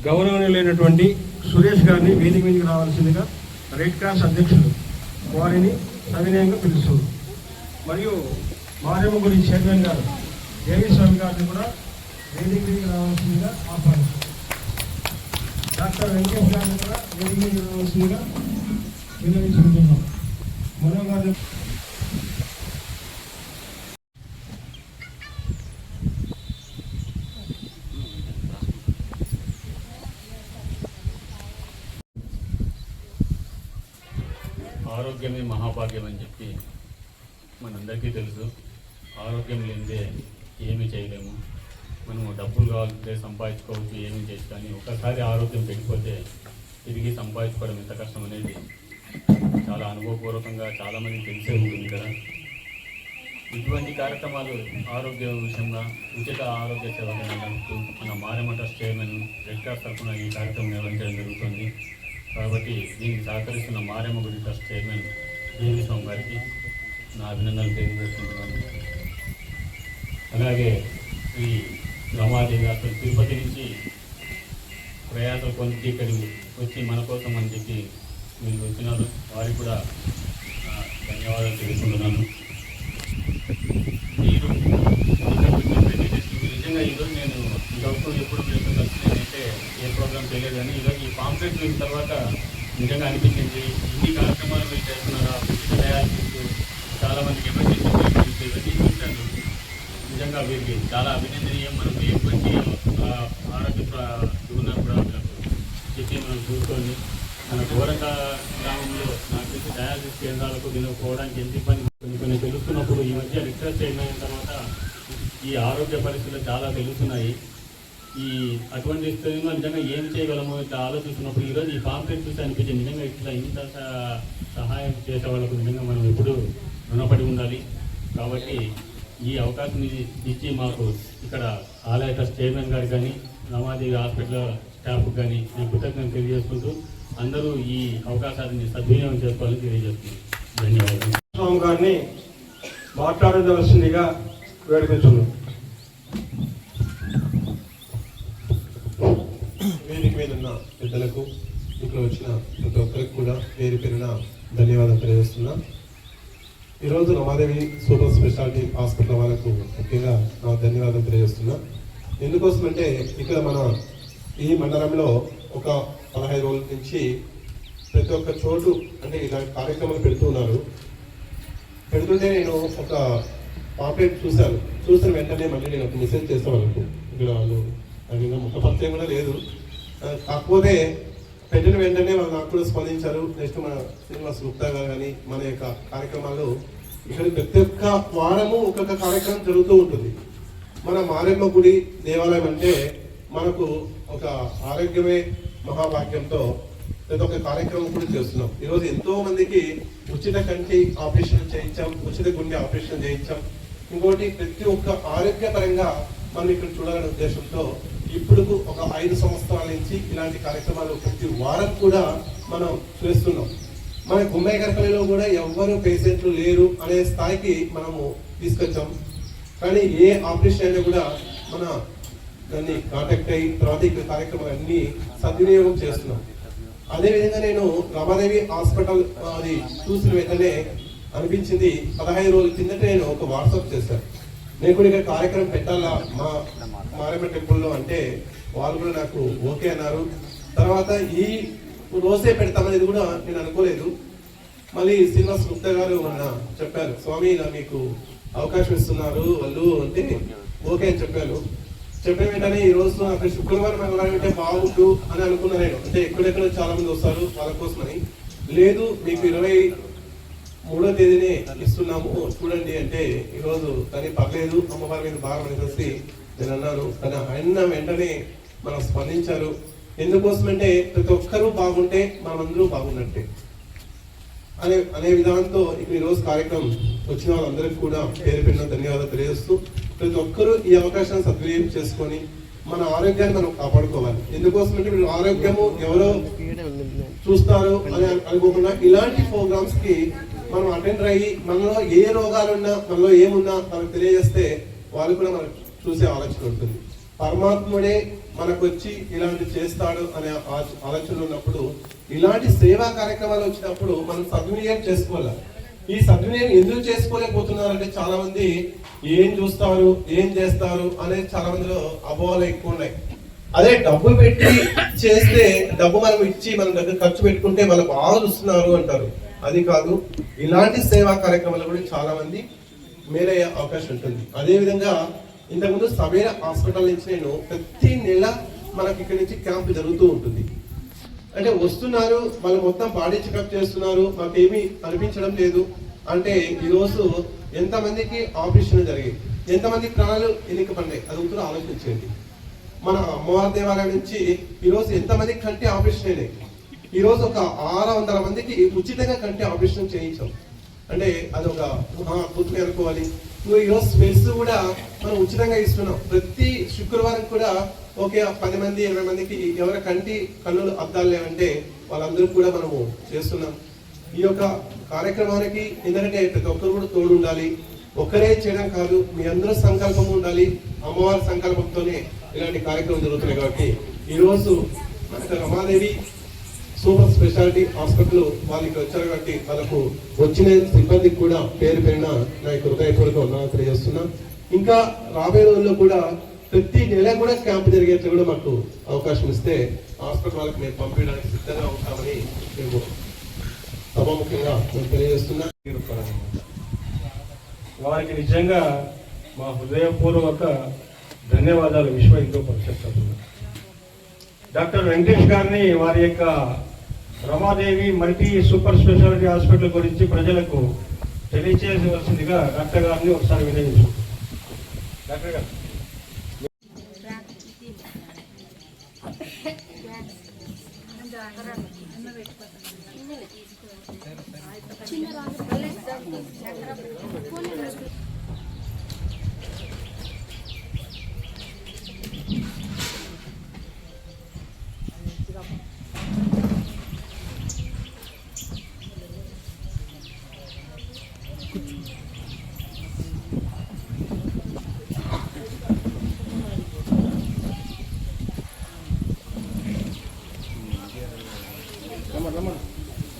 గౌరవనీయులైనటువంటి సురేష్ గారిని వేదిక మీదకి రావాల్సిందిగా రెడ్ క్రాస్ అధ్యక్షులు వారిని సవినయంగా పిలుస్తుంది. మరియు మారేమ్మ గుడి చైర్మన్ గారు దేవీస్వామి గారిని కూడా వేదిక మీదకి రావాల్సిందిగా ఆహ్వానిస్తారు. డాక్టర్ వెంకటేష్ గారిని కూడా వేదిక మీదకి రావాల్సిందిగా విన్నవించుకుంటున్నాం. మనో గారు ఆరోగ్యమే మహాభాగ్యం అని చెప్పి మనందరికీ తెలుసు. ఆరోగ్యం లేనిదే ఏమీ చేయలేము. మనము డబ్బులు కావాలంటే సంపాదించుకోవచ్చు, ఏమీ చేయొచ్చు. కానీ ఒకసారి ఆరోగ్యం పెరిగిపోతే తిరిగి సంపాదించుకోవడం ఎంత కష్టం అనేది చాలా అనుభవపూర్వకంగా చాలామంది తెలిసే ఉంటుంది కదా. ఇటువంటి కార్యక్రమాలు ఆరోగ్య విషయంగా ఉచిత ఆరోగ్య సేవలు నడుపుతూ మన Maremma trust chairman red cross తరఫున ఈ కార్యక్రమం నిర్వహించడం జరుగుతుంది. కాబట్టి దీనికి సహకరిస్తున్న మారేమ్మ గుడి ట్రస్ట్ చైర్మన్ దేవీస్వామి గారికి నా అభినందనలు తెలియజేస్తున్నాను. అలాగే ఈ రమాదేవి అసలు తిరుపతి నుంచి ప్రయాసాలు పొంది ఇక్కడికి వచ్చి మన కోసం అని చెప్పి మీరు వచ్చినారు. వారికి కూడా ధన్యవాదాలు తెలుసుకుంటున్నాను. మీరు నిజంగా ఈరోజు నేను ఇంకొకరు ఎప్పుడు నేనైతే ఏ ప్రోగ్రామ్ తెలియదు, కానీ ఈరోజు ఈ పాంప్లెట్ చూసిన తర్వాత నిజంగా అనిపించింది ఇన్ని కార్యక్రమాలు మీరు చేస్తున్నారా, డయాలసిస్, చాలామందికి ఎమర్జెన్సీ ఇవన్నీ చూశాను. నిజంగా వీరికి చాలా అభినందనీయం. మనం ఎటువంటి ఆరోగ్య ఉన్నా కూడా చెప్పి మనం చూసుకొని మన ఘోరంగా గ్రామంలో నాకు తెలిసి డయాలసిస్ కేంద్రాలకు దీనికి పోవడానికి ఎంత ఇబ్బంది కొన్ని తెలుస్తున్నప్పుడు ఈ మధ్య రిసర్చ్ అయిన తర్వాత ఈ ఆరోగ్య పరిస్థితులు చాలా తెలుస్తున్నాయి. ఈ అటువంటి స్థితిలో నిజంగా ఏం చేయగలమో ఇట్లా ఆలోచిస్తున్నప్పుడు ఈరోజు ఈ పాంప్లెట్ చూసి అనిపించింది నిజంగా ఇట్లా ఇంత సహాయం చేసే వాళ్ళకు నిజంగా మనం ఎప్పుడూ రుణపడి ఉండాలి. కాబట్టి ఈ అవకాశం ఇచ్చి మాకు ఇక్కడ ఆలయ ట్రస్ట్ చైర్మన్ గారికి కానీ రమాదేవి హాస్పిటల్ స్టాఫ్కి కానీ నేను కృతజ్ఞతలు తెలియజేసుకుంటూ అందరూ ఈ అవకాశాన్ని సద్వినియోగం చేసుకోవాలని తెలియజేస్తున్నాను. ధన్యవాదాలు. స్వామి గారిని మాట్లాడవలసిందిగా వేడుకుంటున్నాను. వేదిక మీద ఉన్న పెద్దలకు, ఇక్కడ వచ్చిన ప్రతి ఒక్కరికి కూడా పేరు పేరున ధన్యవాదాలు తెలియజేస్తున్నా. ఈరోజు రమాదేవి సూపర్ స్పెషాలిటీ హాస్పిటల్ వాళ్ళకు ముఖ్యంగా నా ధన్యవాదాలు తెలియజేస్తున్నా. ఎందుకోసమంటే ఇక్కడ మన ఈ మండలంలో ఒక 15 రోజుల నుంచి ప్రతి ఒక్క చోటు అంటే ఇలాంటి కార్యక్రమాలు పెడుతున్నారు. పెడుతుంటే నేను ఒక పాంప్లెట్ చూసిన వెంటనే మళ్ళీ నేను ఒక మెసేజ్ చేస్తాను వాళ్ళకు. ఇక్కడ వాళ్ళు అది ముఖ పరిచయం కూడా లేదు, కాకపోతే పెట్టిన వెంటనే వాళ్ళు నాకు కూడా స్పందించారు. నెక్స్ట్ మన శ్రీనివాస్ గుప్తా గారు కానీ మన యొక్క కార్యక్రమాలు ఇక్కడ ప్రతి ఒక్క వారము ఒక్కొక్క కార్యక్రమం జరుగుతూ ఉంటుంది. మన మారేమ్మ గుడి దేవాలయం అంటే మనకు ఒక ఆరోగ్యమే మహాభాగ్యంతో ప్రతి ఒక్క కార్యక్రమం కూడా చేస్తున్నాం. ఈరోజు ఎంతో మందికి ఉచిత కంటి ఆపరేషన్ చేయించాం, ఉచిత గుండె ఆపరేషన్ చేయించాం. ఇంకోటి ప్రతి ఒక్క ఆరోగ్యపరంగా మనం ఇక్కడ చూడాలనే ఉద్దేశంతో ఇప్పుడు ఒక 5 సంవత్సరాల నుంచి ఇలాంటి కార్యక్రమాలు ప్రతి వారం కూడా మనం చేస్తున్నాం. మన గుమ్మయ్యగరపల్లిలో కూడా ఎవ్వరు పేషెంట్లు లేరు అనే స్థాయికి మనము తీసుకొచ్చాం. కానీ ఏ ఆపరేషన్ అయినా కూడా మన దాన్ని కాంటాక్ట్ అయ్యి తర్వాత ఇక్కడ కార్యక్రమాలన్నీ సద్వినియోగం చేస్తున్నాం. అదేవిధంగా నేను రమాదేవి హాస్పిటల్ అది చూసిన వెంటనే అనిపించింది 15 రోజుల కిందట నేను ఒక వాట్సాప్ చేశాను. నేను కూడా ఇక్కడ కార్యక్రమం పెట్టాలా మా మారేమ్మ టెంపుల్లో అంటే వాళ్ళు కూడా నాకు ఓకే అన్నారు. తర్వాత ఈ రోజే పెడతామనేది కూడా నేను అనుకోలేదు. మళ్ళీ శ్రీనివాస్ గుప్తా గారు మొన్న చెప్పారు, స్వామి ఇలా మీకు అవకాశం ఇస్తున్నారు వాళ్ళు అంటే ఓకే అని చెప్పాను. చెప్పిన వెంటనే ఈ రోజు అక్కడ శుక్రవారం మంగళవారం అంటే బాగుండు అని అనుకున్నా నేను. అంటే ఎక్కడెక్కడ చాలా మంది వస్తారు వాళ్ళ కోసమని. లేదు మీకు 23వ తేదీనే ఇస్తున్నాము చూడండి అంటే ఈరోజు కానీ పర్లేదు అమ్మవారి మీద భారం అనేసి నేను అన్నాను. కానీ ఆయన వెంటనే మనం స్పందించారు. ఎందుకోసమంటే ప్రతి ఒక్కరూ బాగుంటే మనమందరూ బాగున్నట్టే అనే విధానంతో ఇక్కడ ఈరోజు కార్యక్రమం వచ్చిన వాళ్ళందరికీ కూడా పేరు పెట్టిన ధన్యవాదాలు తెలియజేస్తూ ప్రతి ఒక్కరూ ఈ అవకాశాన్ని సద్వినియోగం చేసుకొని మన ఆరోగ్యాన్ని మనం కాపాడుకోవాలి. ఎందుకోసం అంటే మీరు ఆరోగ్యము ఎవరో చూస్తారు అని అనుకోకుండా ఇలాంటి ప్రోగ్రామ్స్ కి మనం అటెండ్ అయ్యి మనలో ఏ రోగాలున్నా మనలో ఏమున్నా మనకు తెలియజేస్తే వాళ్ళు కూడా మనకు చూసే ఆలోచన ఉంటుంది. పరమాత్ముడే మనకు వచ్చి ఇలాంటి చేస్తాడు అనే ఆలోచన ఉన్నప్పుడు ఇలాంటి సేవా కార్యక్రమాలు వచ్చినప్పుడు మనం సద్వినియోగం చేసుకోవాలి. ఈ సద్వినియోగం ఎందుకు చేసుకోలేకపోతున్నారంటే చాలా మంది ఏం చూస్తారు ఏం చేస్తారు అనేది చాలా మందిలో అపోహలు ఎక్కువ ఉన్నాయి. అదే డబ్బులు పెట్టి చేస్తే డబ్బు మనం ఇచ్చి మన దగ్గర ఖర్చు పెట్టుకుంటే వాళ్ళు బాగా చూస్తున్నారు అంటారు. అది కాదు, ఇలాంటి సేవా కార్యక్రమాలు కూడా చాలా మంది మేలయ్యే అవకాశం ఉంటుంది. అదే విధంగా ఇంతకుముందు సవేర హాస్పిటల్ నుంచి నేను ప్రతి నెల మనకి ఇక్కడి నుంచి క్యాంప్ జరుగుతూ ఉంటుంది. అంటే వస్తున్నారు వాళ్ళు మొత్తం బాడీ చెకప్ చేస్తున్నారు, మాకేమీ అనిపించడం లేదు అంటే ఈరోజు ఎంతమందికి ఆపరేషన్ జరిగాయి, ఎంతమంది ప్రాణాలు ఎన్నికపడినాయి అది ఉత్తరం ఆలోచించండి. మన అమ్మవారి దేవాలయం నుంచి ఈరోజు ఎంతమంది కంటి ఆపరేషన్ అయినాయి. ఈరోజు ఒక 600 మందికి ఉచితంగా కంటి ఆపరేషన్ చేయించాం అంటే అది ఒక అద్భుతం అనుకోవాలి. ఈరోజు స్పెల్స్ కూడా మనం ఉచితంగా ఇస్తున్నాం. ప్రతి శుక్రవారం కూడా ఓకే 10 మంది 20 మందికి ఎవరి కన్నులు అద్దాలు లేవంటే వాళ్ళందరూ కూడా మనము చేస్తున్నాం. ఈ యొక్క కార్యక్రమానికి ఎందుకంటే ప్రతి ఒక్కరు కూడా తోడు ఉండాలి. ఒక్కరే చేయడం కాదు, మీ అందరూ సంకల్పం ఉండాలి. అమ్మవారి సంకల్పంతోనే ఇలాంటి కార్యక్రమం జరుగుతున్నాయి. కాబట్టి ఈరోజు మనకు రమాదేవి సూపర్ స్పెషాలిటీ హాస్పిటల్ వాళ్ళు ఇక్కడ వచ్చారు కాబట్టి వాళ్ళకు వచ్చిన సిబ్బందికి కూడా పేరు పేరున నా యొక్క హృదయపూర్వక వందనాలు తెలియజేస్తున్నా. ఇంకా రాబోయే రోజుల్లో కూడా ప్రతి నెల కూడా క్యాంప్ జరిగేట్లు కూడా మాకు అవకాశం ఇస్తే హాస్పిటల్ వాళ్ళకి మేము పంపించడానికి సిద్ధంగా ఉంటామని మేము సభాముఖ్యంగా మేము తెలియజేస్తున్నా. వారికి నిజంగా మా హృదయపూర్వక ధన్యవాదాలు విశ్వ హిందూ పరిషత్ తరఫున. డాక్టర్ వెంకటేష్ గారిని వారి యొక్క Ramadevi multi super speciality hospital గురించి ప్రజలకు తెలియచేయవలసిందిగా డాక్టర్ గారిని ఒకసారి వినియోగించుకుంటాం. డాక్టర్ గారు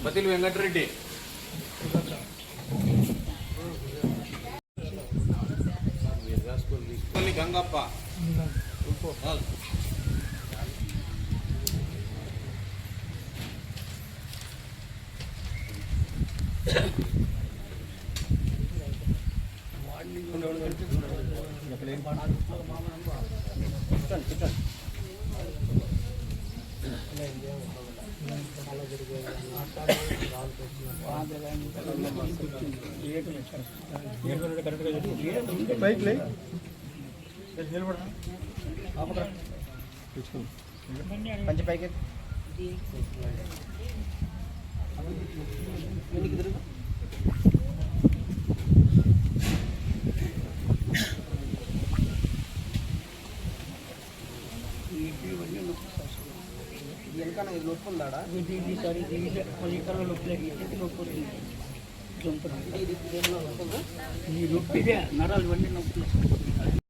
బతిల్ వెంకటరెడ్డి గంగప్ప పంచి పైకి వెనక నొప్పి ఉందాడా నొప్పి నరాలు ఇవన్నీ నొప్పి